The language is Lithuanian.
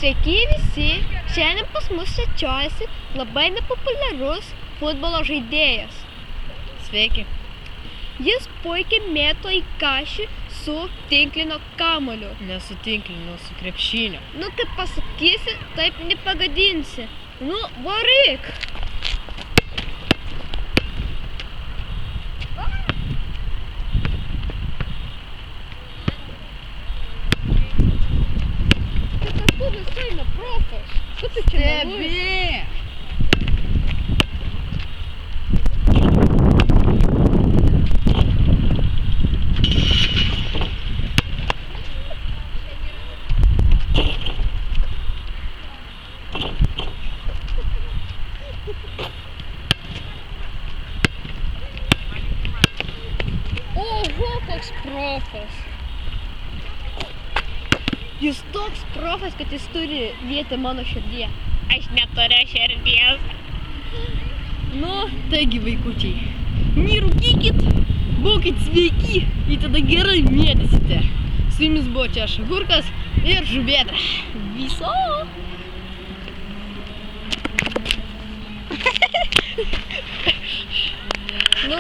Sveiki visi, šiandien pas mus svečiuojasi labai nepopuliarus futbolo žaidėjas. Sveiki. Jis puikiai mėto į kašį su tinklino kamuoliu. Nesu tinklinu, su krepšiniu. Nu, kaip pasakysi, taip nepagadinsi. Nu, varyk! Tu visai ne profas. Ko tu čia meluoji? Oho, koks profas. Jis toks profas, kad jis turi vietą mano širdyje. Aš neturiu širdies. Nu, Taigi, vaikučiai, nerūkykit, būkit sveiki ir tada gerai mėtysite. Su jumis buvo čia aš, Agurkas ir Žuvėdra. Viso!